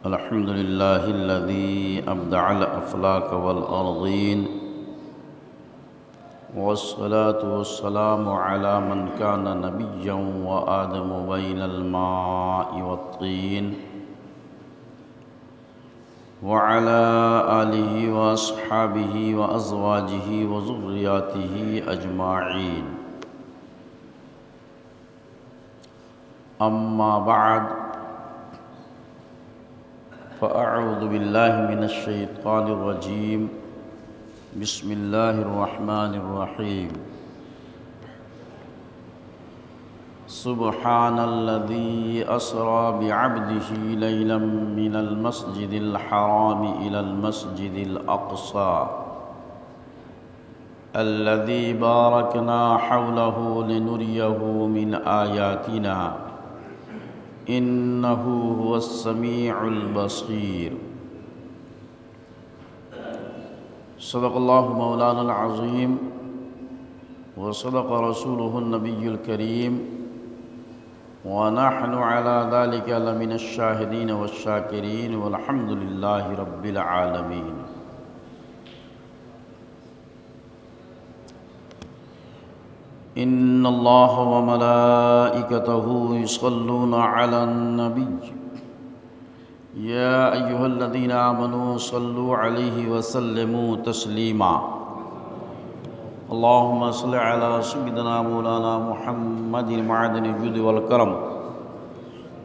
الحمد لله الذي أبدع الأفلاك والأرضين، والصلاة والسلام على من كان نبيا وآدم بين الماء والطين، وعلى آله وأصحابه وأزواجه وذرياته أجمعين. أما بعد، فأعوذ بالله من الشيطان الرجيم. بسم الله الرحمن الرحيم. سبحان الذي أسرى بعبده ليلا من المسجد الحرام إلى المسجد الأقصى الذي باركنا حوله لنريه من آياتنا إنه هو السميع البصير. صدق الله مولانا العظيم وصدق رسوله النبي الكريم، ونحن على ذلك لمن الشاهدين والشاكرين، والحمد لله رب العالمين. إن الله وملائكته يصلون على النبي يا أيها الذين آمنوا صلوا عليه وسلموا تسليما. اللهم صل على سيدنا مولانا محمد معدن الجود والكرم،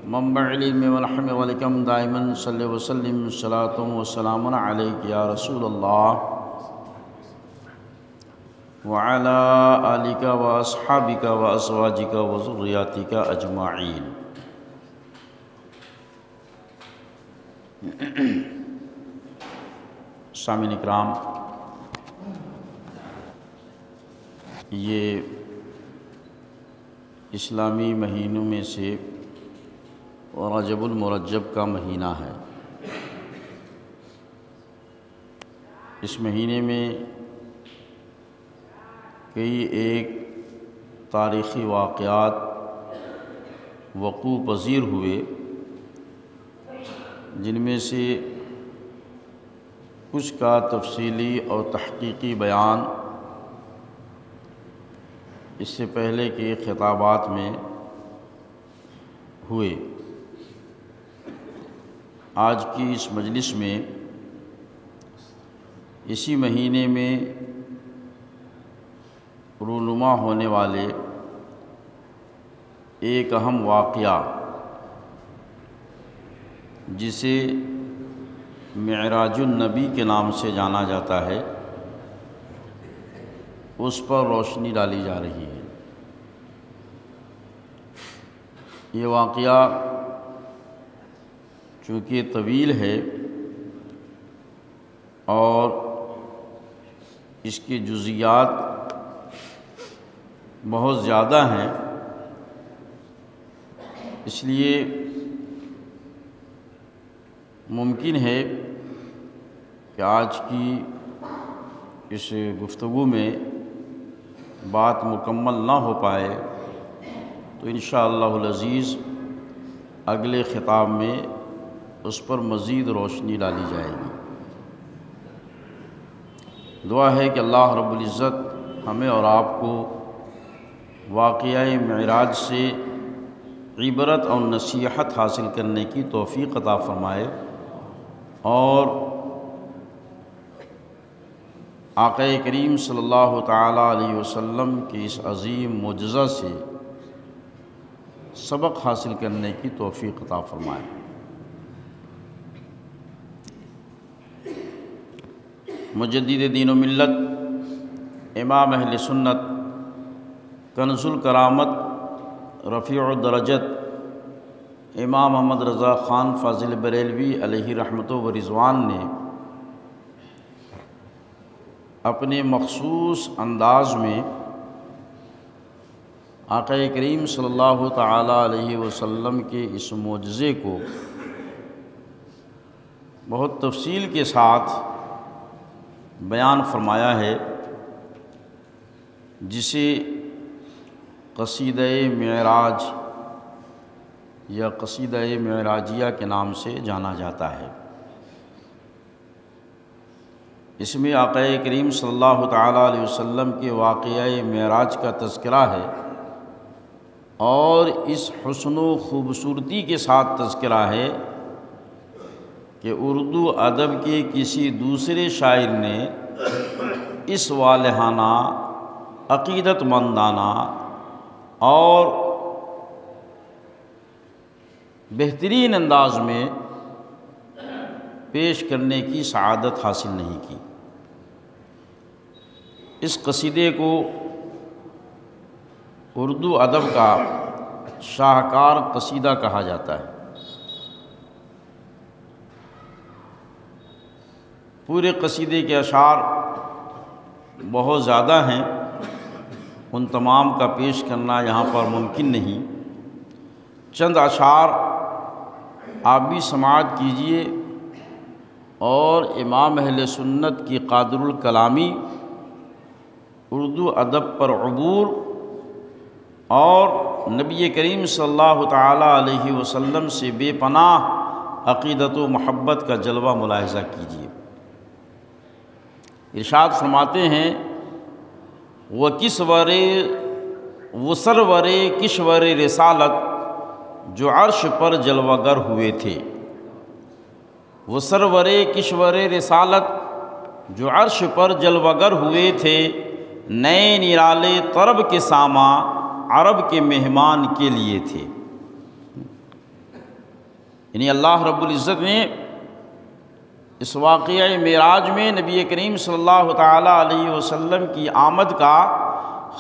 منبع العلم والحلم والحكم، دائما صل وسلم صلاة وسلام عليك يا رسول الله وعلى آلك وأصحابك وأزواجك وذرياتك أجمعين. سامعین اکرام، یہ اسلامی مہینوں میں سے رجب المرجب کا مہینہ ہے. اس مہینے میں کئی ایک تاریخی واقعات وقوع پذیر ہوئے، جن میں سے کچھ کا تفصیلی اور تحقیقی بیان اس سے پہلے کے خطابات میں ہوئے. آج کی اس مجلس میں اسی مہینے میں رونما ہونے والے ایک اہم واقعہ، جسے معراج النبی کے نام سے جانا جاتا ہے، اس پر روشنی ڈالی جا رہی ہے. یہ واقعہ چونکہ طویل ہے اور اس کی جزیات بہت زیادہ ہیں، اس لیے ممکن ہے کہ آج کی اس گفتگو میں بات مکمل نہ ہو پائے، تو انشاءاللہ العزیز اگلے خطاب میں اس پر مزید روشنی ڈالی جائے گی. دعا ہے کہ اللہ رب العزت ہمیں اور آپ کو واقعہ معراج سے عبرت اور نصیحت حاصل کرنے کی توفیق عطا فرمائے، اور آقا کریم صلی اللہ تعالیٰ علیہ وسلم کی اس عظیم معجزہ سے سبق حاصل کرنے کی توفیق عطا فرمائے. مجدد دین و ملت، امام اہل سنت، کنز الکرامت، رفیع الدرجت امام محمد رضا خان فاضل بریلوی علیہ رحمت و رضوان نے اپنے مخصوص انداز میں آقا کریم صلی اللہ تعالیٰ علیہ وسلم کے اس معجزے کو بہت تفصیل کے ساتھ بیان فرمایا ہے، جسے قصیدہ معراج یا قصیدہ معراجیہ کے نام سے جانا جاتا ہے۔ اس میں آقا کریم صلی اللہ تعالیٰ علیہ وسلم کے واقعہ معراج کا تذکرہ ہے، اور اس حسن و خوبصورتی کے ساتھ تذکرہ ہے کہ اردو ادب کے کسی دوسرے شاعر نے اس والہانہ، عقیدت مندانہ اور بہترین انداز میں پیش کرنے کی سعادت حاصل نہیں کی۔ اس قصیدے کو اردو ادب کا شاہکار قصیدہ کہا جاتا ہے۔ پورے قصیدے کے اشعار بہت زیادہ ہیں، ان تمام کا پیش کرنا یہاں پر ممکن نہیں۔ چند اشعار آپ بھی سماعت کیجئے، اور امام اہل سنت کی قادر الکلامی، اردو ادب پر عبور اور نبی کریم صلی اللہ تعالیٰ علیہ وسلم سے بے پناہ عقیدت و محبت کا جلوہ ملاحظہ کیجیے۔ ارشاد فرماتے ہیں وہ سرور کشور رسالت جو عرش پر جلوہ گر ہوئے تھے، وہ سرور کشور رسالت جو عرش پر جلوہ گر ہوئے تھے، نئے نرالے طرب کے ساماں عرب کے مہمان کے لیے تھے۔ یعنی اللہ رب العزت نے اس واقعہ معراج میں نبی کریم صلی اللہ تعالیٰ علیہ وسلم کی آمد کا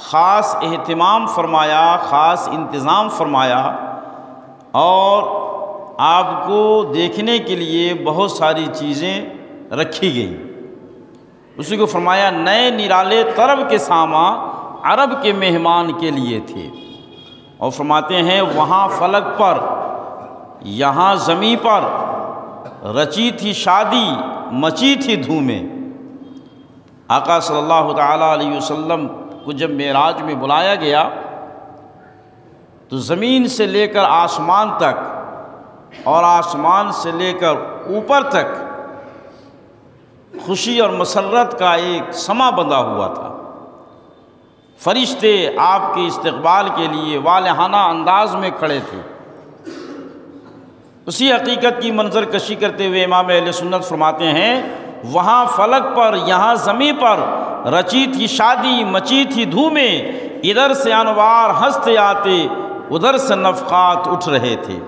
خاص اہتمام فرمایا، خاص انتظام فرمایا، اور آپ کو دیکھنے کے لیے بہت ساری چیزیں رکھی گئیں۔ اسی کو فرمایا نئے نرالے طرب کے ساماں عرب کے مہمان کے لیے تھے، اور فرماتے ہیں وہاں فلک پر، یہاں زمیں پر رچی تھی شادی، مچی تھی دھومیں۔ آقا صلی اللہ تعالیٰ علیہ وسلم کو جب معراج میں بلایا گیا تو زمین سے لے کر آسمان تک اور آسمان سے لے کر اوپر تک خوشی اور مسرت کا ایک سما بندھا ہوا تھا۔ فرشتے آپ کے استقبال کے لیے والہانہ انداز میں کھڑے تھے۔ اسی حقیقت کی منظر کشی کرتے ہوئے امام اہل سنت فرماتے ہیں وہاں فلک پر، یہاں زمیں پر رچی تھی شادی، مچی تھی دھومیں، ادھر سے انوار ہنستے آتے، ادھر سے نفقات اٹھ رہے تھے۔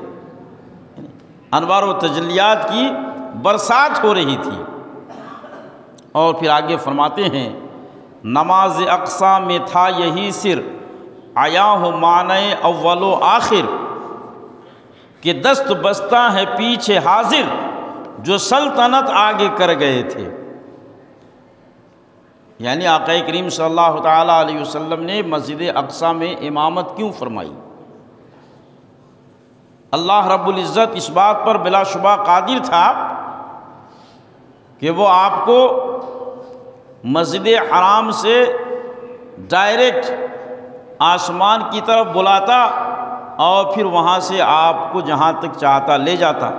انوار و تجلیات کی برسات ہو رہی تھی۔ اور پھر آگے فرماتے ہیں نماز اقصیٰ میں تھا یہی سر، آیا ہو معنی اول و آخر، کہ دست بستہ ہے پیچھے حاضر، جو سلطنت آگے کر گئے تھے۔ یعنی آقا کریم صلی اللہ تعالیٰ علیہ وسلم نے مسجد اقصیٰ میں امامت کیوں فرمائی؟ اللہ رب العزت اس بات پر بلا شبہ قادر تھا کہ وہ آپ کو مسجد حرام سے ڈائریکٹ آسمان کی طرف بلاتا، اور پھر وہاں سے آپ کو جہاں تک چاہتا لے جاتا۔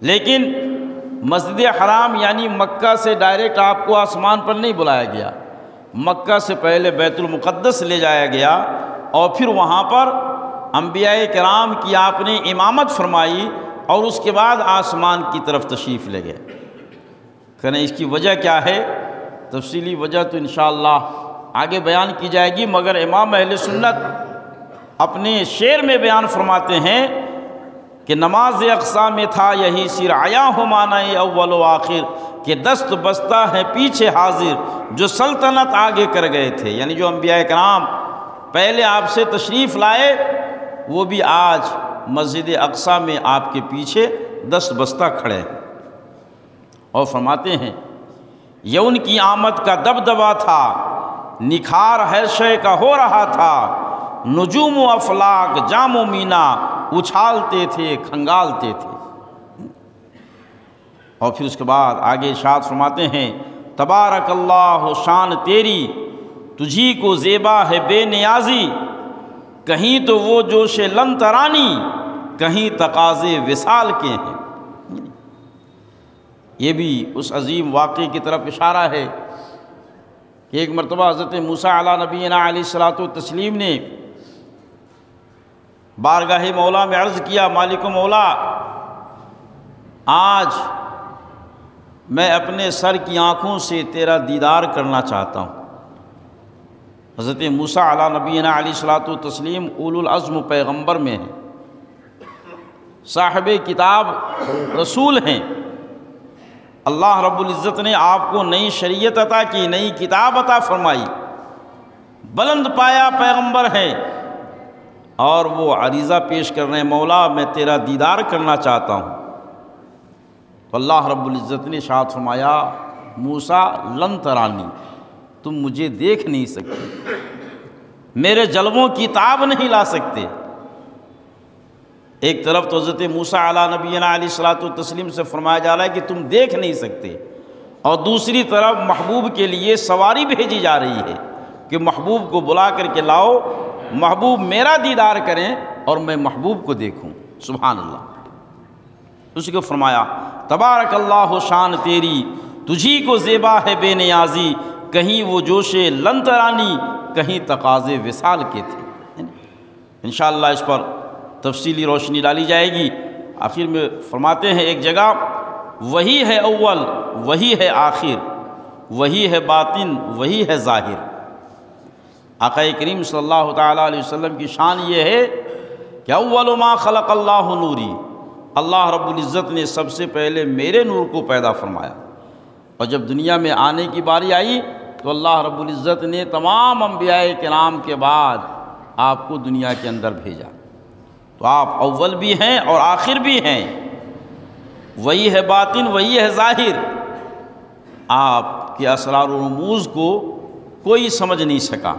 لیکن مسجد حرام یعنی مکہ سے ڈائریکٹ آپ کو آسمان پر نہیں بلایا گیا، مکہ سے پہلے بیت المقدس لے جایا گیا، اور پھر وہاں پر انبیاء کرام کی آپ نے امامت فرمائی، اور اس کے بعد آسمان کی طرف تشریف لے گئے۔ کہنا اس کی وجہ کیا ہے؟ تفصیلی وجہ تو انشاءاللہ آگے بیان کی جائے گی، مگر امام اہل سنت اپنے شعر میں بیان فرماتے ہیں کہ نماز اقصیٰ میں تھا یہی سر، آیا ہو معنی اول و آخر، کہ دست بستہ ہے پیچھے حاضر، جو سلطنت آگے کر گئے تھے۔ یعنی جو انبیاء کرام پہلے آپ سے تشریف لائے، وہ بھی آج مسجد اقصیٰ میں آپ کے پیچھے دست بستہ کھڑے ہیں۔ اور فرماتے ہیں یہ ان کی آمد کا دبدبا تھا، نکھار ہر شے کا ہو رہا تھا، نجوم و افلاک جام و مینا اچھالتے تھے، کھنگالتے تھے۔ اور پھر اس کے بعد آگے ارشاد فرماتے ہیں تبارک اللہ شان تیری، تجھی کو زیبا ہے بے نیازی، کہیں تو وہ جوش لن ترانی، کہیں تقاضے وصال کے ہیں۔ یہ بھی اس عظیم واقعے کی طرف اشارہ ہے کہ ایک مرتبہ حضرت موسیٰ علیٰ نبینا علیہ الصلاۃ والتسلیم نے بارگاہ مولا میں عرض کیا، مالک و مولا، آج میں اپنے سر کی آنکھوں سے تیرا دیدار کرنا چاہتا ہوں۔ حضرت موسیٰ علیٰ نبینا علیہ الصلاۃ والتسلیم اولو العزم پیغمبر میں ہیں، صاحب کتاب رسول ہیں۔ اللہ رب العزت نے آپ کو نئی شریعت عطا کی، نئی کتاب عطا فرمائی، بلند پایا پیغمبر ہے، اور وہ عریضہ پیش کر رہے ہیں، مولا میں تیرا دیدار کرنا چاہتا ہوں۔ تو اللہ رب العزت نے ارشاد فرمایا، موسیٰ لن ترانی، تم مجھے دیکھ نہیں سکتے، میرے جلووں کی تاب نہیں لا سکتے۔ ایک طرف تو حضرت موسیٰ علیٰ نبینا علیہ الصلاۃ والتسلیم سے فرمایا جا رہا ہے کہ تم دیکھ نہیں سکتے، اور دوسری طرف محبوب کے لیے سواری بھیجی جا رہی ہے کہ محبوب کو بلا کر کے لاؤ، محبوب میرا دیدار کریں اور میں محبوب کو دیکھوں۔ سبحان اللہ۔ اس کو فرمایا، تبارک اللہ شان تیری، تجھی کو زیبا ہے بے نیازی، کہیں وہ جوش لن ترانی، کہیں تقاضے وصال کے تھے۔ انشاءاللہ اس پر تفصیلی روشنی ڈالی جائے گی۔ آخر میں فرماتے ہیں ایک جگہ، وہی ہے اول، وہی ہے آخر، وہی ہے باطن، وہی ہے ظاہر۔ آقا کریم صلی اللہ تعالیٰ علیہ وسلم کی شان یہ ہے کہ اول ما خلق اللہ نوری، اللہ رب العزت نے سب سے پہلے میرے نور کو پیدا فرمایا، اور جب دنیا میں آنے کی باری آئی تو اللہ رب العزت نے تمام انبیاء کرام کے بعد آپ کو دنیا کے اندر بھیجا۔ تو آپ اول بھی ہیں اور آخر بھی ہیں، وہی ہے باطن، وہی ہے ظاہر۔ آپ کے اسرار و رموز کو کوئی سمجھ نہیں سکا۔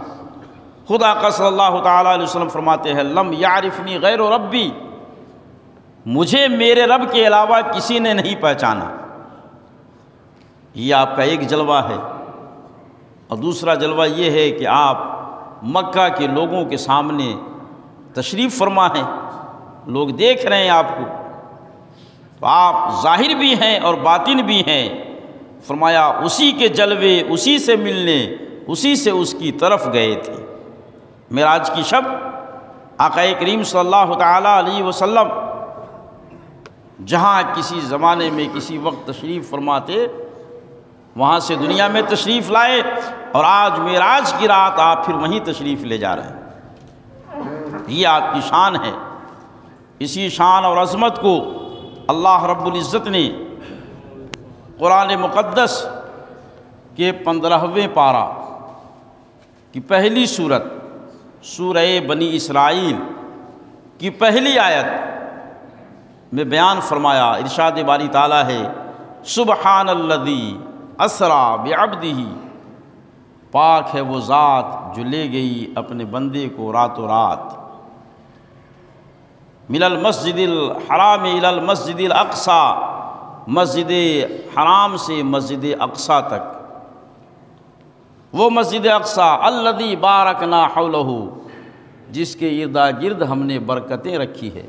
خود آقا صلی اللہ تعالیٰ علیہ وسلم فرماتے ہیں، لم یعرفنی غیر ربی، مجھے میرے رب کے علاوہ کسی نے نہیں پہچانا۔ یہ آپ کا ایک جلوہ ہے، اور دوسرا جلوہ یہ ہے کہ آپ مکہ کے لوگوں کے سامنے تشریف فرما ہیں، لوگ دیکھ رہے ہیں آپ کو، تو آپ ظاہر بھی ہیں اور باطن بھی ہیں۔ فرمایا اسی کے جلوے اسی سے ملنے، اسی سے اس کی طرف گئے تھے۔ معراج کی شب آقا کریم صلی اللہ تعالیٰ علیہ وسلم جہاں کسی زمانے میں کسی وقت تشریف فرماتے، وہاں سے دنیا میں تشریف لائے، اور آج معراج کی رات آپ پھر وہیں تشریف لے جا رہے ہیں۔ یہ آپ کی شان ہے۔ اسی شان اور عظمت کو اللہ رب العزت نے قرآن مقدس کے 15ویں پارہ کی پہلی سورت، سورہ بنی اسرائیل کی پہلی آیت میں بیان فرمایا۔ ارشاد باری تعالیٰ ہے، سبحان الذی اسریٰ بعبدہ، پاک ہے وہ ذات جو لے گئی اپنے بندے کو راتوں رات، من المسجد الحرام الی المسجد الاقصی، مسجد حرام سے مسجد اقصی تک، وہ مسجد اقصی الذی بارکنا حولہ، جس کے اردا گرد ہم نے برکتیں رکھی ہے،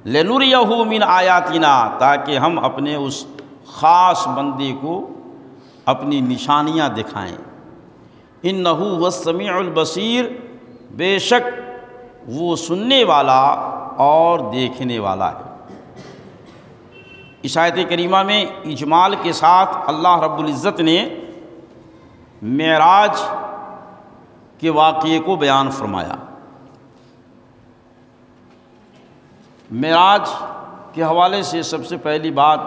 لنریہ من آیاتنا، تاکہ ہم اپنے اس خاص بندے کو اپنی نشانیاں دکھائیں۔ انہ هو السمیع البصیر، بے شک وہ سننے والا اور دیکھنے والا ہے۔ اس آیت کریمہ میں اجمال کے ساتھ اللہ رب العزت نے معراج کے واقعے کو بیان فرمایا۔ معراج کے حوالے سے سب سے پہلی بات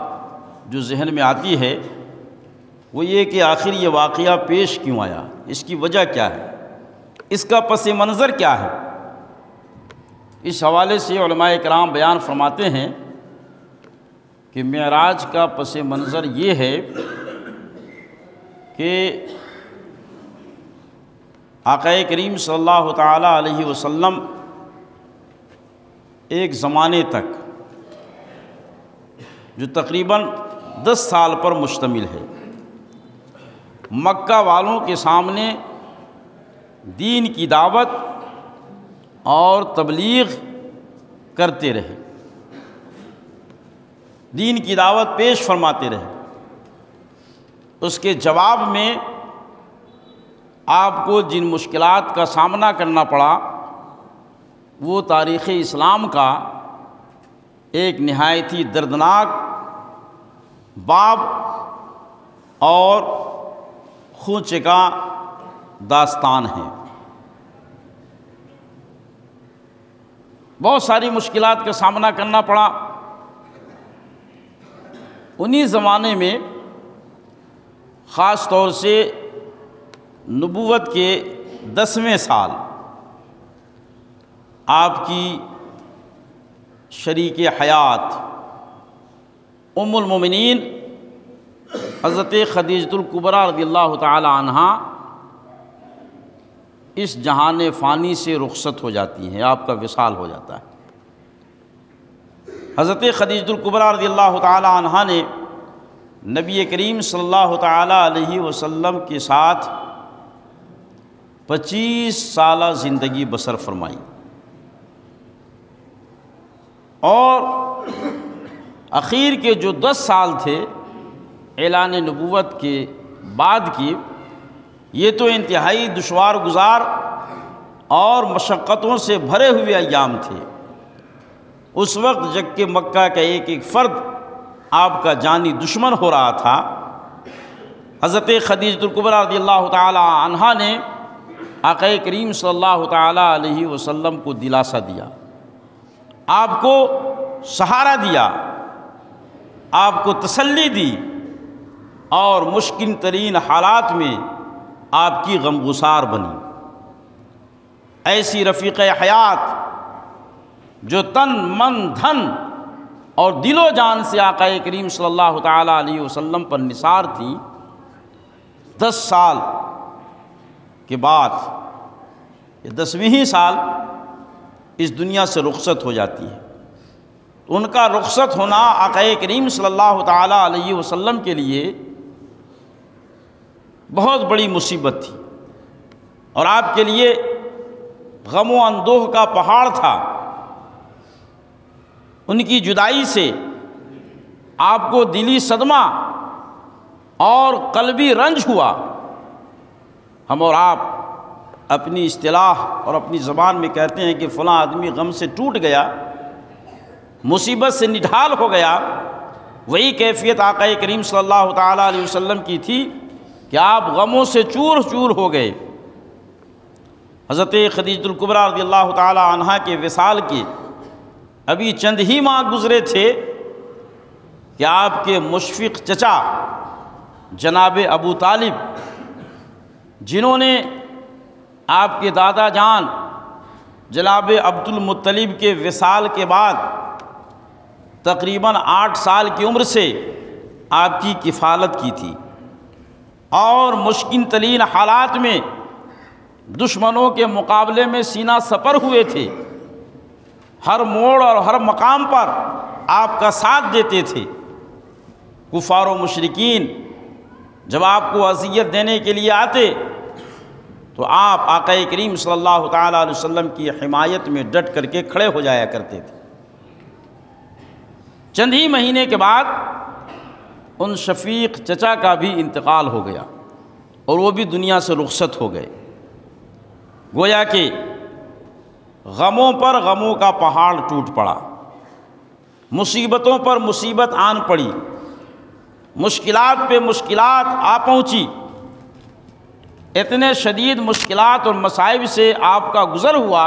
جو ذہن میں آتی ہے وہ یہ کہ آخر یہ واقعہ پیش کیوں آیا، اس کی وجہ کیا ہے، اس کا پس منظر کیا ہے۔ اس حوالے سے علماء کرام بیان فرماتے ہیں کہ معراج کا پس منظر یہ ہے کہ آقا کریم صلی اللہ تعالیٰ علیہ وسلم ایک زمانے تک جو تقریباً 10 سال پر مشتمل ہے، مکہ والوں کے سامنے دین کی دعوت اور تبلیغ کرتے رہے، دین کی دعوت پیش فرماتے رہے۔ اس کے جواب میں آپ کو جن مشکلات کا سامنا کرنا پڑا وہ تاریخ اسلام کا ایک نہایت ہی دردناک باب اور خون چکا داستان ہے۔ بہت ساری مشکلات کا سامنا کرنا پڑا۔ انہی زمانے میں خاص طور سے نبوت کے 10ویں سال آپ کی شریک حیات ام المومنین حضرت خدیجۃ الکبریٰ رضی اللہ تعالی عنہا اس جہان فانی سے رخصت ہو جاتی ہیں، آپ کا وصال ہو جاتا ہے۔ حضرت خدیجۃ الکبریٰ رضی اللہ تعالی عنہا نے نبی کریم صلی اللہ تعالی علیہ وسلم کے ساتھ 25 سالہ زندگی بسر فرمائی، اور اخیر کے جو 10 سال تھے اعلان نبوت کے بعد کی، یہ تو انتہائی دشوار گزار اور مشقتوں سے بھرے ہوئے ایام تھے۔ اس وقت جب کہ مکہ کا ایک ایک فرد آپ کا جانی دشمن ہو رہا تھا، حضرت خدیجۃ الکبریٰ رضی اللہ تعالی عنہا نے آقا کریم صلی اللہ تعالی علیہ وسلم کو دلاسا دیا، آپ کو سہارا دیا، آپ کو تسلی دی، اور مشکل ترین حالات میں آپ کی غمگسار بنی۔ ایسی رفیق حیات جو تن من دھن اور دل و جان سے آقا کریم صلی اللہ تعالی علیہ وسلم پر نثار تھی، 10 سال کے بعد 10ویں سال اس دنیا سے رخصت ہو جاتی ہے۔ ان کا رخصت ہونا آقا کریم صلی اللہ تعالی علیہ وسلم کے لیے بہت بڑی مصیبت تھی، اور آپ کے لیے غم و اندوہ کا پہاڑ تھا۔ ان کی جدائی سے آپ کو دلی صدمہ اور قلبی رنج ہوا۔ ہم اور آپ اپنی اصطلاح اور اپنی زبان میں کہتے ہیں کہ فلاں آدمی غم سے ٹوٹ گیا، مصیبت سے نڈھال ہو گیا۔ وہی کیفیت آقا کریم صلی اللہ تعالیٰ علیہ وسلم کی تھی کہ آپ غموں سے چور چور ہو گئے۔ حضرت خدیجۃ الکبریٰ رضی اللہ تعالی عنہا کے وصال کے ابھی چند ہی ماہ گزرے تھے کہ آپ کے مشفق چچا جناب ابو طالب، جنہوں نے آپ کے دادا جان جناب عبد المطلب کے وصال کے بعد تقریباً 8 سال کی عمر سے آپ کی کفالت کی تھی، اور مشکل ترین حالات میں دشمنوں کے مقابلے میں سینہ سپر ہوئے تھے، ہر موڑ اور ہر مقام پر آپ کا ساتھ دیتے تھے۔ کفار و مشرکین جب آپ کو اذیت دینے کے لیے آتے تو آپ آقا کریم صلی اللہ تعالیٰ علیہ وسلم کی حمایت میں ڈٹ کر کے کھڑے ہو جایا کرتے تھے۔ چند ہی مہینے کے بعد ان شفیق چچا کا بھی انتقال ہو گیا، اور وہ بھی دنیا سے رخصت ہو گئے۔ گویا کہ غموں پر غموں کا پہاڑ ٹوٹ پڑا، مصیبتوں پر مصیبت آن پڑی، مشکلات پہ مشکلات آ پہنچی۔ اتنے شدید مشکلات اور مصائب سے آپ کا گزر ہوا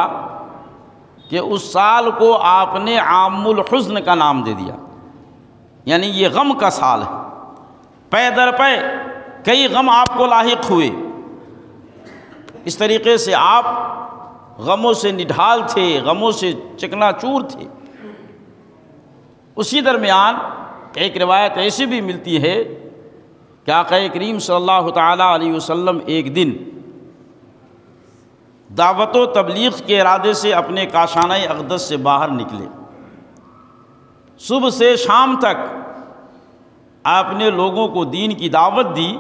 کہ اس سال کو آپ نے عام الحزن کا نام دے دیا، یعنی یہ غم کا سال ہے۔ پے در پے کئی غم آپ کو لاحق ہوئے۔ اس طریقے سے آپ غموں سے نڈھال تھے، غموں سے چکنا چور تھے۔ اسی درمیان ایک روایت ایسی بھی ملتی ہے کہ آقا کریم صلی اللہ تعالیٰ علیہ وسلم ایک دن دعوت و تبلیغ کے ارادے سے اپنے کاشانہ اقدس سے باہر نکلے۔ صبح سے شام تک آپ نے لوگوں کو دین کی دعوت دی،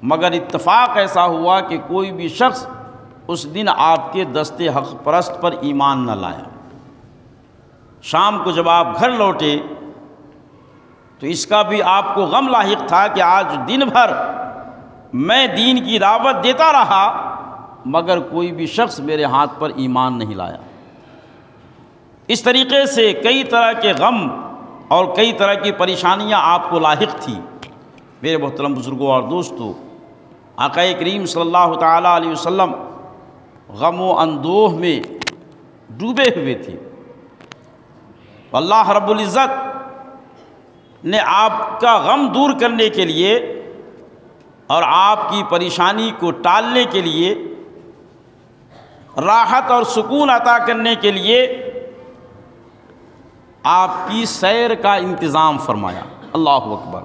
مگر اتفاق ایسا ہوا کہ کوئی بھی شخص اس دن آپ کے دست حق پرست پر ایمان نہ لایا۔ شام کو جب آپ گھر لوٹے تو اس کا بھی آپ کو غم لاحق تھا کہ آج دن بھر میں دین کی دعوت دیتا رہا مگر کوئی بھی شخص میرے ہاتھ پر ایمان نہیں لایا۔ اس طریقے سے کئی طرح کے غم اور کئی طرح کی پریشانیاں آپ کو لاحق تھی۔ میرے محترم بزرگوں اور دوستو، آقا کریم صلی اللہ تعالیٰ علیہ وسلم غم و اندوہ میں ڈوبے ہوئے تھے۔ اللہ رب العزت نے آپ کا غم دور کرنے کے لیے اور آپ کی پریشانی کو ٹالنے کے لیے، راحت اور سکون عطا کرنے کے لیے آپ کی سیر کا انتظام فرمایا۔ اللہ اکبر!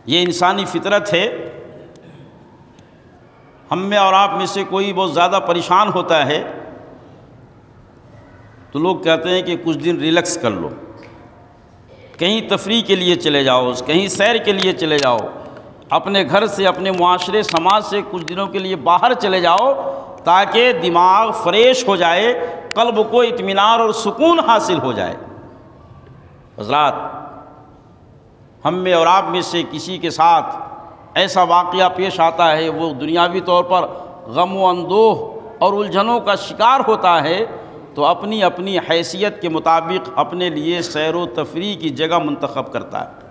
یہ انسانی فطرت ہے۔ ہم میں اور آپ میں سے کوئی بہت زیادہ پریشان ہوتا ہے تو لوگ کہتے ہیں کہ کچھ دن ریلیکس کر لو، کہیں تفریح کے لیے چلے جاؤ، کہیں سیر کے لیے چلے جاؤ، اپنے گھر سے، اپنے معاشرے سماج سے کچھ دنوں کے لیے باہر چلے جاؤ تاکہ دماغ فریش ہو جائے، قلب کو اطمینان اور سکون حاصل ہو جائے۔ حضرات، ہم میں اور آپ میں سے کسی کے ساتھ ایسا واقعہ پیش آتا ہے، وہ دنیاوی طور پر غم و اندوہ اور الجھنوں کا شکار ہوتا ہے تو اپنی اپنی حیثیت کے مطابق اپنے لیے سیر و تفریح کی جگہ منتخب کرتا ہے۔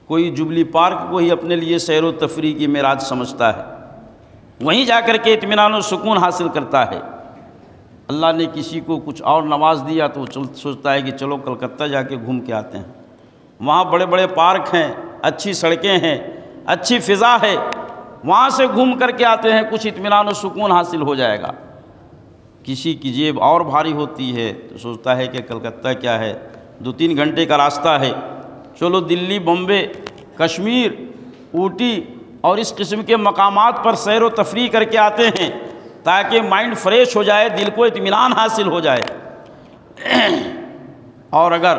کوئی جبلی پارک کو ہی اپنے لیے سیر و تفریح کی معراج سمجھتا ہے، وہیں جا کر کے اطمینان و سکون حاصل کرتا ہے۔ اللہ نے کسی کو کچھ اور نواز دیا تو وہ سوچتا ہے کہ چلو کلکتہ جا کے گھوم کے آتے ہیں، وہاں بڑے بڑے پارک ہیں، اچھی سڑکیں ہیں، اچھی فضا ہے، وہاں سے گھوم کر کے آتے ہیں، کچھ اطمینان و سکون حاصل ہو جائے گا۔ کسی کی جیب اور بھاری ہوتی ہے تو سوچتا ہے کہ کلکتہ کیا ہے، 2-3 گھنٹے کا راستہ ہے، چلو دلی، بمبے، کشمیر، اوٹی اور اس قسم کے مقامات پر سیر و تفریح کر کے آتے ہیں تاکہ مائنڈ فریش ہو جائے، دل کو اطمینان حاصل ہو جائے۔ اور اگر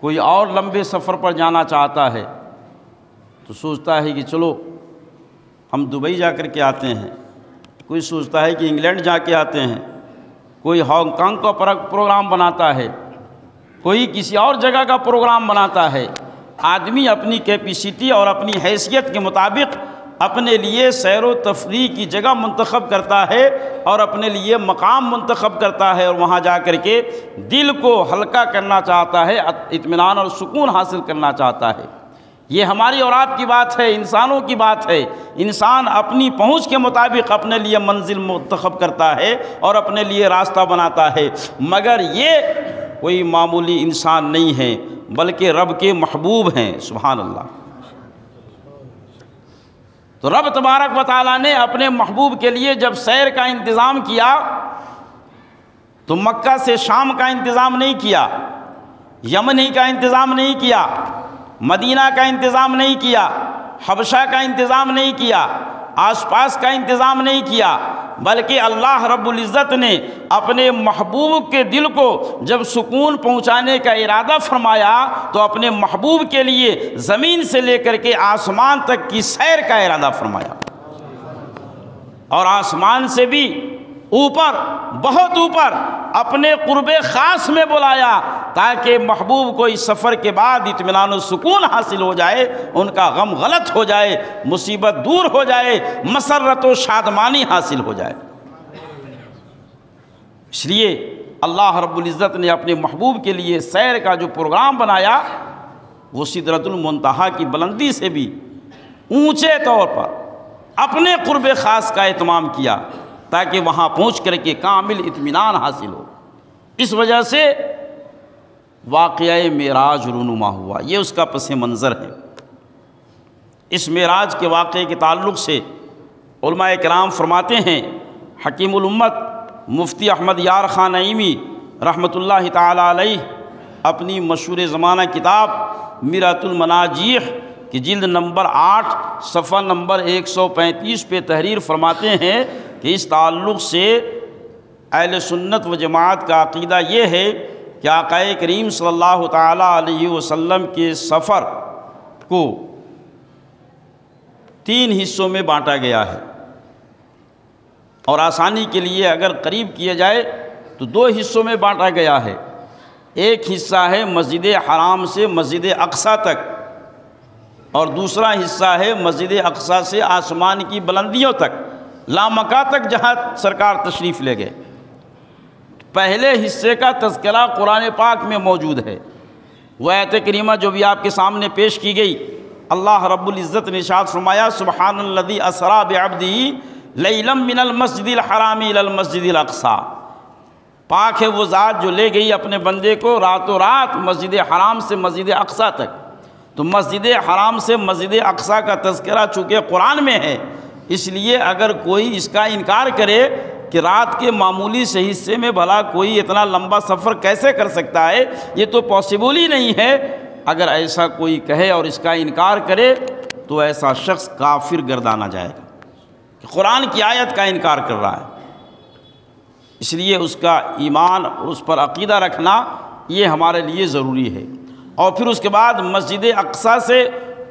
کوئی اور لمبے سفر پر جانا چاہتا ہے تو سوچتا ہے کہ چلو ہم دبئی جا کر کے آتے ہیں، کوئی سوچتا ہے کہ انگلینڈ جا کے آتے ہیں، کوئی ہانگ کانگ کا پروگرام بناتا ہے، کوئی کسی اور جگہ کا پروگرام بناتا ہے۔ آدمی اپنی کیپیسٹی اور اپنی حیثیت کے مطابق اپنے لیے سیر و تفریح کی جگہ منتخب کرتا ہے اور اپنے لیے مقام منتخب کرتا ہے، اور وہاں جا کر کے دل کو ہلکا کرنا چاہتا ہے، اطمینان اور سکون حاصل کرنا چاہتا ہے۔ یہ ہماری اور آپ کی بات ہے، انسانوں کی بات ہے۔ انسان اپنی پہنچ کے مطابق اپنے لیے منزل منتخب کرتا ہے اور اپنے لیے راستہ بناتا ہے، مگر یہ کوئی معمولی انسان نہیں ہے بلکہ رب کے محبوب ہیں۔ سبحان اللہ! تو رب تبارک و تعالیٰ نے اپنے محبوب کے لیے جب سیر کا انتظام کیا تو مکہ سے شام کا انتظام نہیں کیا، یمن ہی کا انتظام نہیں کیا، مدینہ کا انتظام نہیں کیا، حبشہ کا انتظام نہیں کیا، آس پاس کا انتظام نہیں کیا، بلکہ اللہ رب العزت نے اپنے محبوب کے دل کو جب سکون پہنچانے کا ارادہ فرمایا تو اپنے محبوب کے لیے زمین سے لے کر کے آسمان تک کی سیر کا ارادہ فرمایا، اور آسمان سے بھی اوپر، بہت اوپر اپنے قرب خاص میں بلایا تاکہ محبوب کو اس سفر کے بعد اطمینان و سکون حاصل ہو جائے، ان کا غم غلط ہو جائے، مصیبت دور ہو جائے، مسرت و شادمانی حاصل ہو جائے۔ اس لیے اللہ رب العزت نے اپنے محبوب کے لیے سیر کا جو پروگرام بنایا وہ سدرۃ المنتہا کی بلندی سے بھی اونچے طور پر اپنے قرب خاص کا اہتمام کیا تاکہ وہاں پہنچ کر کے کامل اطمینان حاصل ہو۔ اس وجہ سے واقعہ معراج رونما ہوا، یہ اس کا پس منظر ہے۔ اس معراج کے واقعے کے تعلق سے علماء کرام فرماتے ہیں، حکیم الامت مفتی احمد یار خان نعیمی رحمۃ اللہ تعالی علیہ اپنی مشہور زمانہ کتاب مرآۃ المناجیح کی جلد نمبر 8 صفحہ نمبر 135 پہ تحریر فرماتے ہیں کہ اس تعلق سے اہل سنت و جماعت کا عقیدہ یہ ہے کہ آقا کریم صلی اللہ تعالیٰ علیہ وسلم کے سفر کو 3 حصوں میں بانٹا گیا ہے، اور آسانی کے لیے اگر قریب کیا جائے تو 2 حصوں میں بانٹا گیا ہے۔ ایک حصہ ہے مسجد حرام سے مسجد اقصیٰ تک، اور دوسرا حصہ ہے مسجد اقصیٰ سے آسمان کی بلندیوں تک، لامکہ تک جہاں سرکار تشریف لے گئے۔ پہلے حصے کا تذکرہ قرآن پاک میں موجود ہے۔ وہ آیت کریمہ جو بھی آپ کے سامنے پیش کی گئی، اللہ رب العزت نے ارشاد فرمایا سبحان الذی اسریٰ بعبدہ لیلا من المسجد الحرام الی المسجد الاقصیٰ، پاک ہے وہ ذات جو لے گئی اپنے بندے کو راتوں رات مسجد حرام سے مسجد اقصیٰ تک۔ تو مسجد حرام سے مسجد اقصیٰ کا تذکرہ چونکہ قرآن میں ہے، اس لیے اگر کوئی اس کا انکار کرے کہ رات کے معمولی سے حصے میں بھلا کوئی اتنا لمبا سفر کیسے کر سکتا ہے، یہ تو پاسبل ہی نہیں ہے، اگر ایسا کوئی کہے اور اس کا انکار کرے تو ایسا شخص کافر گردانا جائے گا کہ قرآن کی آیت کا انکار کر رہا ہے۔ اس لیے اس کا ایمان اور اس پر عقیدہ رکھنا یہ ہمارے لیے ضروری ہے۔ اور پھر اس کے بعد مسجد اقصیٰ سے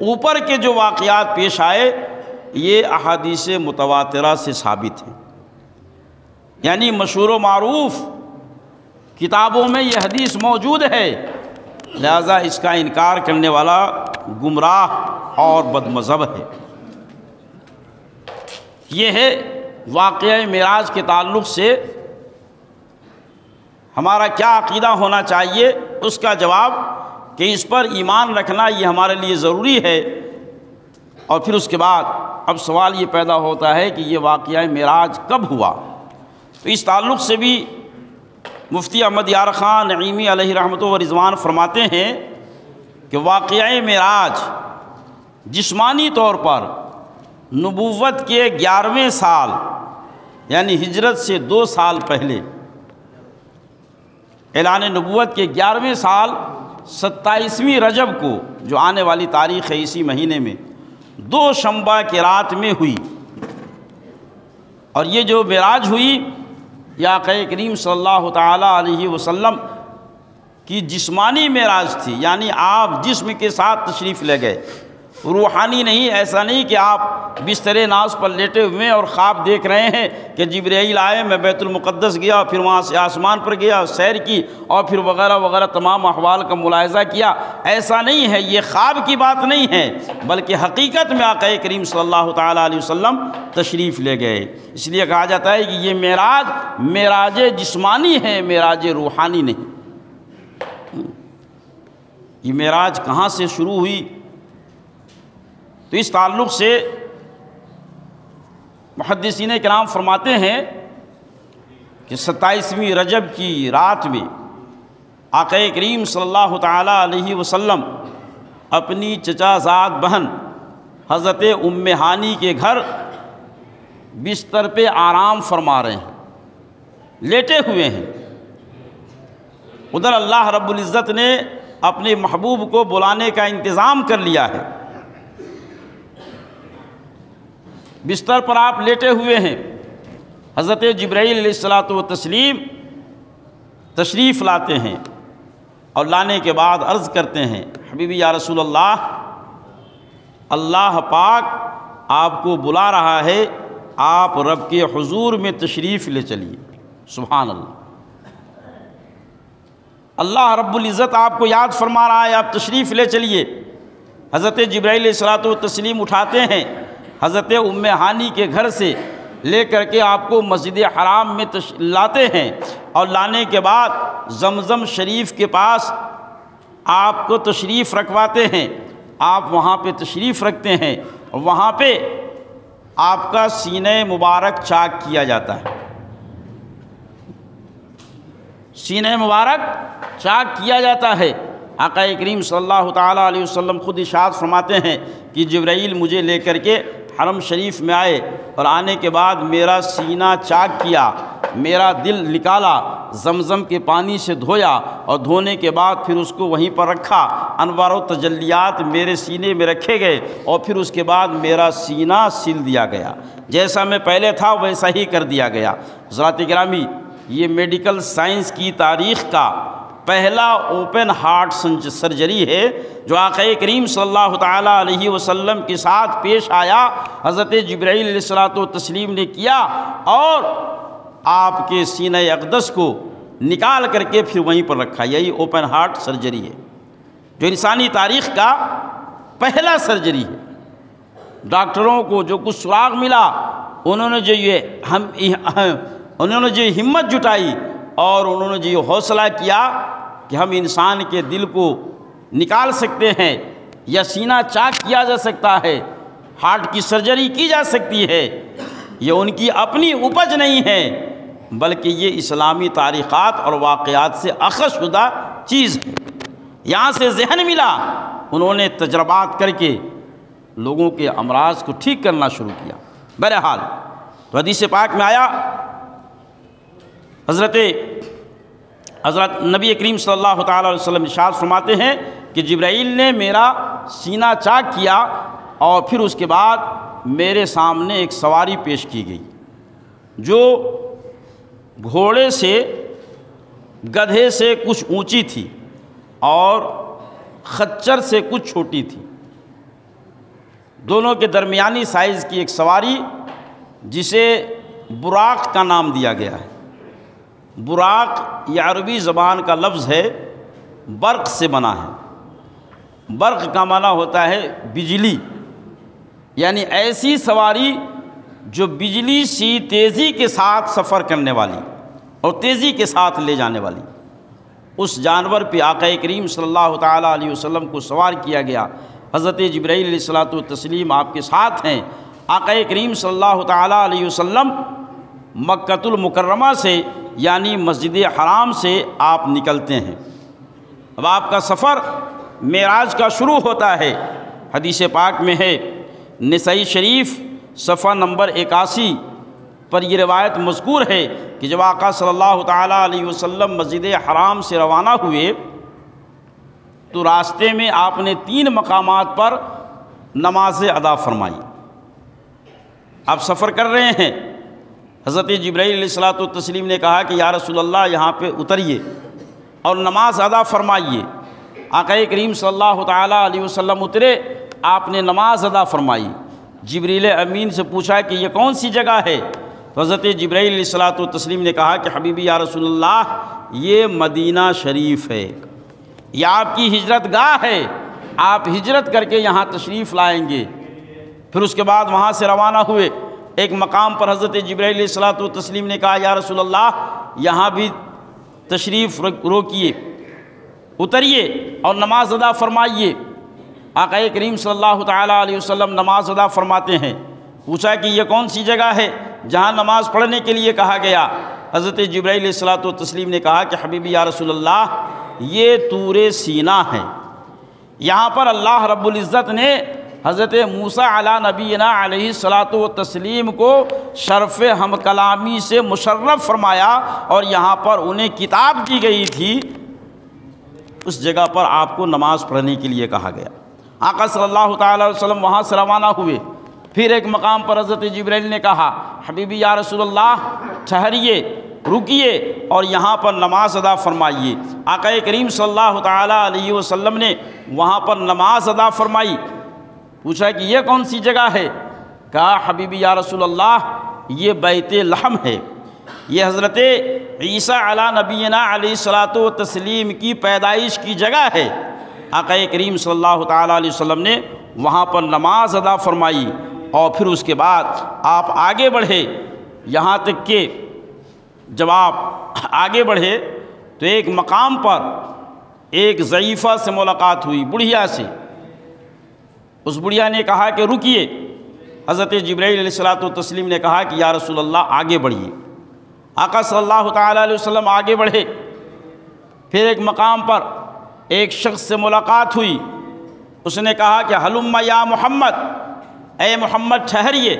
اوپر کے جو واقعات پیش آئے یہ احادیث متواترہ سے ثابت ہیں، یعنی مشہور و معروف کتابوں میں یہ حدیث موجود ہے، لہذا اس کا انکار کرنے والا گمراہ اور بد مذہب ہے۔ یہ ہے واقعہ معراج کے تعلق سے ہمارا کیا عقیدہ ہونا چاہیے، اس کا جواب کہ اس پر ایمان رکھنا یہ ہمارے لیے ضروری ہے۔ اور پھر اس کے بعد اب سوال یہ پیدا ہوتا ہے کہ یہ واقعہ معراج کب ہوا؟ تو اس تعلق سے بھی مفتی احمد یار خان نعیمی علیہ رحمۃ و رضوان فرماتے ہیں کہ واقعہ معراج جسمانی طور پر نبوت کے 11ویں سال یعنی ہجرت سے 2 سال پہلے، اعلان نبوت کے 11ویں سال 27ویں رجب کو جو آنے والی تاریخ ہے اسی مہینے میں 2 شنبہ کی رات میں ہوئی۔ اور یہ جو معراج ہوئی یہ آقا کریم صلی اللہ تعالیٰ علیہ وسلم کی جسمانی معراج تھی، یعنی آپ جسم کے ساتھ تشریف لے گئے، روحانی نہیں۔ ایسا نہیں کہ آپ بستر ناز پر لیٹے ہوئے اور خواب دیکھ رہے ہیں کہ جبرائیل آئے، میں بیت المقدس گیا، پھر وہاں سے آسمان پر گیا، سیر کی، اور پھر وغیرہ وغیرہ تمام احوال کا ملاحظہ کیا۔ ایسا نہیں ہے، یہ خواب کی بات نہیں ہے، بلکہ حقیقت میں آقا کریم صلی اللہ تعالیٰ علیہ وسلم تشریف لے گئے۔ اس لیے کہا جاتا ہے کہ یہ معراج جسمانی ہے، معراج روحانی نہیں۔ یہ معراج کہاں سے شروع ہوئی؟ تو اس تعلق سے محدثین کرام فرماتے ہیں کہ 27ویں رجب کی رات میں آقا کریم صلی اللہ تعالیٰ علیہ وسلم اپنی چچا زاد بہن حضرت ام ہانی کے گھر بستر پہ آرام فرما رہے ہیں، لیٹے ہوئے ہیں۔ ادھر اللہ رب العزت نے اپنے محبوب کو بلانے کا انتظام کر لیا ہے۔ بستر پر آپ لیٹے ہوئے ہیں، حضرت جبرائیل علیہ الصلاۃ والتسلیم تشریف لاتے ہیں، اور لانے کے بعد عرض کرتے ہیں حبیبی یا رسول اللہ، اللہ پاک آپ کو بلا رہا ہے، آپ رب کے حضور میں تشریف لے چلیے۔ سبحان اللہ، اللہ رب العزت آپ کو یاد فرما رہا ہے، آپ تشریف لے چلیے۔ حضرت جبرائیل علیہ الصلاۃ والتسلیم اٹھاتے ہیں، حضرت ام ہانی کے گھر سے لے کر کے آپ کو مسجد حرام میں لاتے ہیں، اور لانے کے بعد زمزم شریف کے پاس آپ کو تشریف رکھواتے ہیں۔ آپ وہاں پہ تشریف رکھتے ہیں، وہاں پہ آپ کا سینہ مبارک چاک کیا جاتا ہے، سینہ مبارک چاک کیا جاتا ہے۔ آقا کریم صلی اللہ تعالیٰ علیہ وسلم خود ارشاد فرماتے ہیں کہ جبرائیل مجھے لے کر کے حرم شریف میں آئے، اور آنے کے بعد میرا سینہ چاک کیا، میرا دل نکالا، زمزم کے پانی سے دھویا، اور دھونے کے بعد پھر اس کو وہیں پر رکھا، انوار و تجلیات میرے سینے میں رکھے گئے، اور پھر اس کے بعد میرا سینہ سل دیا گیا، جیسا میں پہلے تھا ویسا ہی کر دیا گیا۔ حضرات گرامی، یہ میڈیکل سائنس کی تاریخ کا پہلا اوپن ہارٹ سرجری ہے جو آقا کریم صلی اللہ تعالیٰ علیہ وسلم کے ساتھ پیش آیا۔ حضرت جبرائیل علیہ الصلوۃ والتسلیم نے کیا اور آپ کے سینہ اقدس کو نکال کر کے پھر وہیں پر رکھا۔ یہی اوپن ہارٹ سرجری ہے جو انسانی تاریخ کا پہلا سرجری ہے۔ ڈاکٹروں کو جو کچھ سراغ ملا، انہوں نے جو ہمت جٹائی اور انہوں نے جو یہ حوصلہ کیا کہ ہم انسان کے دل کو نکال سکتے ہیں یا سینہ چاک کیا جا سکتا ہے، ہارٹ کی سرجری کی جا سکتی ہے، یہ ان کی اپنی اپج نہیں ہے بلکہ یہ اسلامی تاریخات اور واقعات سے اخذ شدہ چیز ہے۔ یہاں سے ذہن ملا، انہوں نے تجربات کر کے لوگوں کے امراض کو ٹھیک کرنا شروع کیا۔ بہرحال تو حدیث پاک میں آیا، حضرت نبی کریم صلی اللہ تعالیٰ علیہ وسلم ارشاد فرماتے ہیں کہ جبرائیل نے میرا سینہ چاک کیا اور پھر اس کے بعد میرے سامنے ایک سواری پیش کی گئی جو گھوڑے سے، گدھے سے کچھ اونچی تھی اور خچر سے کچھ چھوٹی تھی، دونوں کے درمیانی سائز کی ایک سواری جسے براق کا نام دیا گیا ہے۔ براق یہ عربی زبان کا لفظ ہے، برق سے بنا ہے۔ برق کا معنی ہوتا ہے بجلی، یعنی ایسی سواری جو بجلی سی تیزی کے ساتھ سفر کرنے والی اور تیزی کے ساتھ لے جانے والی، اس جانور پہ آقا کریم صلی اللہ تعالیٰ علیہ وسلم کو سوار کیا گیا۔ حضرت جبرائیل علیہ الصلوۃ والتسلیم آپ کے ساتھ ہیں۔ آقا کریم صلی اللہ تعالیٰ علیہ وسلم مکۃ المکرمہ سے یعنی مسجد حرام سے آپ نکلتے ہیں۔ اب آپ کا سفر معراج کا شروع ہوتا ہے۔ حدیث پاک میں ہے، نسائی شریف صفحہ نمبر 81 پر یہ روایت مذکور ہے کہ جب آقا صلی اللہ تعالیٰ علیہ وسلم مسجد حرام سے روانہ ہوئے تو راستے میں آپ نے 3 مقامات پر نماز ادا فرمائی۔ آپ سفر کر رہے ہیں، حضرت جبرائیل علیہ الصلوۃ والتسلیم نے کہا کہ یا رسول اللہ یہاں پہ اتریے اور نماز ادا فرمائیے۔ آقا کریم صلی اللہ تعالیٰ علیہ وسلم اترے، آپ نے نماز ادا فرمائی۔ جبریل امین سے پوچھا کہ یہ کون سی جگہ ہے؟ تو حضرت جبرائیل علیہ الصلوۃ والتسلیم نے کہا کہ حبیبی یا رسول اللہ یہ مدینہ شریف ہے، یہ آپ کی ہجرت گاہ ہے، آپ ہجرت کر کے یہاں تشریف لائیں گے۔ پھر اس کے بعد وہاں سے روانہ ہوئے۔ ایک مقام پر حضرت جبرائیل علیہ الصلوۃ والتسلیم نے کہا یا رسول اللہ یہاں بھی تشریف روکیے، اتریے اور نماز ادا فرمائیے۔ آقا کریم صلی اللہ تعالیٰ علیہ وسلم نماز ادا فرماتے ہیں۔ پوچھا کہ یہ کون سی جگہ ہے جہاں نماز پڑھنے کے لیے کہا گیا؟ حضرت جبرائیل علیہ الصلوۃ والتسلیم نے کہا کہ حبیبی یا رسول اللہ یہ طور سینا ہے، یہاں پر اللہ رب العزت نے حضرت موسیٰ علی نبینا علیہ الصلوۃ والتسلیم کو شرف ہم کلامی سے مشرف فرمایا اور یہاں پر انہیں کتاب دی گئی تھی، اس جگہ پر آپ کو نماز پڑھنے کے لیے کہا گیا۔ آقا صلی اللہ تعالیٰ علیہ وسلم وہاں سے روانہ ہوئے۔ پھر ایک مقام پر حضرت جبرائیل نے کہا حبیبی یا رسول اللہ ٹھہریے، رکیے اور یہاں پر نماز ادا فرمائیے۔ آقا کریم صلی اللہ تعالیٰ علیہ وسلم نے وہاں پر نماز ادا فرمائی۔ پوچھا کہ یہ کون سی جگہ ہے؟ کہا حبیبی یا رسول اللہ یہ بیت لحم ہے، یہ حضرت عیسیٰ علی نبینا علیہ الصلوۃ والتسلیم کی پیدائش کی جگہ ہے۔ آقا کریم صلی اللہ تعالیٰ علیہ وسلم نے وہاں پر نماز ادا فرمائی اور پھر اس کے بعد آپ آگے بڑھے، یہاں تک کہ جب آپ آگے بڑھے تو ایک مقام پر ایک ضعیفہ سے ملاقات ہوئی، بڑھیا سے۔ اس بڑھیا نے کہا کہ رکیے۔ حضرت جبرائیل علیہ الصلوۃ والتسلیم نے کہا کہ یا رسول اللہ آگے بڑھیے۔ آقا صلی اللہ تعالیٰ علیہ وسلم آگے بڑھے۔ پھر ایک مقام پر ایک شخص سے ملاقات ہوئی، اس نے کہا کہ ہلم یا محمد، اے محمد ٹھہریے۔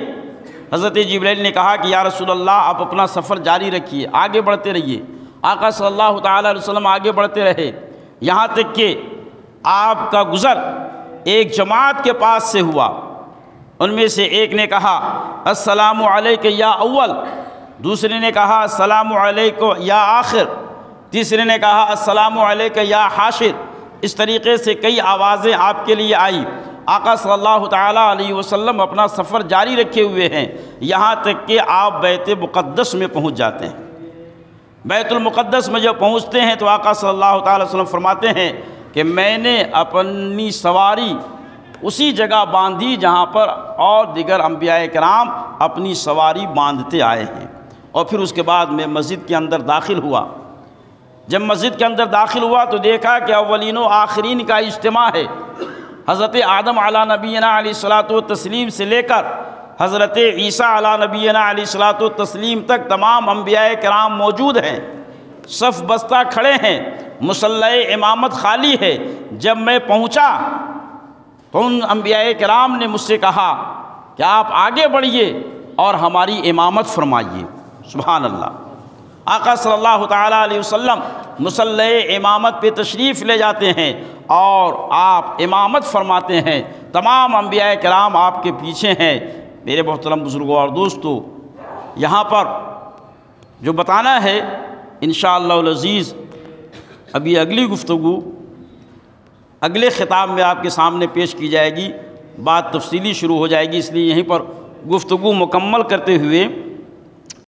حضرت جبرائیل نے کہا کہ یا رسول اللہ آپ اپنا سفر جاری رکھیے، آگے بڑھتے رہیے۔ آقا صلی اللہ تعالیٰ علیہ وسلم آگے بڑھتے رہے، یہاں تک کہ آپ کا گزر ایک جماعت کے پاس سے ہوا۔ ان میں سے ایک نے کہا السلام علیک یا اول، دوسرے نے کہا السلام علیکم یا آخر، تیسرے نے کہا السلام علیک یا حاشر۔ اس طریقے سے کئی آوازیں آپ کے لیے آئی۔ آقا صلی اللہ تعالیٰ علیہ وسلم اپنا سفر جاری رکھے ہوئے ہیں، یہاں تک کہ آپ بیت مقدس میں پہنچ جاتے ہیں۔ بیت المقدس میں جب پہنچتے ہیں تو آقا صلی اللہ تعالیٰ وسلم فرماتے ہیں کہ میں نے اپنی سواری اسی جگہ باندھی جہاں پر اور دیگر انبیاء کرام اپنی سواری باندھتے آئے ہیں۔ اور پھر اس کے بعد میں مسجد کے اندر داخل ہوا۔ جب مسجد کے اندر داخل ہوا تو دیکھا کہ اولین و آخرین کا اجتماع ہے۔ حضرت آدم علیہ نبینا علیہ الصلاۃ والتسلیم سے لے کر حضرت عیسیٰ علیہ نبینا علیہ الصلاۃ والتسلیم تک تمام انبیاء کرام موجود ہیں، صف بستہ کھڑے ہیں، مصلی امامت خالی ہے۔ جب میں پہنچا تو ان انبیاء کرام نے مجھ سے کہا کہ آپ آگے بڑھیے اور ہماری امامت فرمائیے۔ سبحان اللہ۔ آقا صلی اللہ تعالیٰ علیہ وسلم مصلی امامت پہ تشریف لے جاتے ہیں اور آپ امامت فرماتے ہیں، تمام انبیاء کرام آپ کے پیچھے ہیں۔ میرے محترم بزرگوں اور دوستو، یہاں پر جو بتانا ہے انشاءاللہ العزیز، ابھی اگلی گفتگو اگلے خطاب میں آپ کے سامنے پیش کی جائے گی، بات تفصیلی شروع ہو جائے گی، اس لیے یہیں پر گفتگو مکمل کرتے ہوئے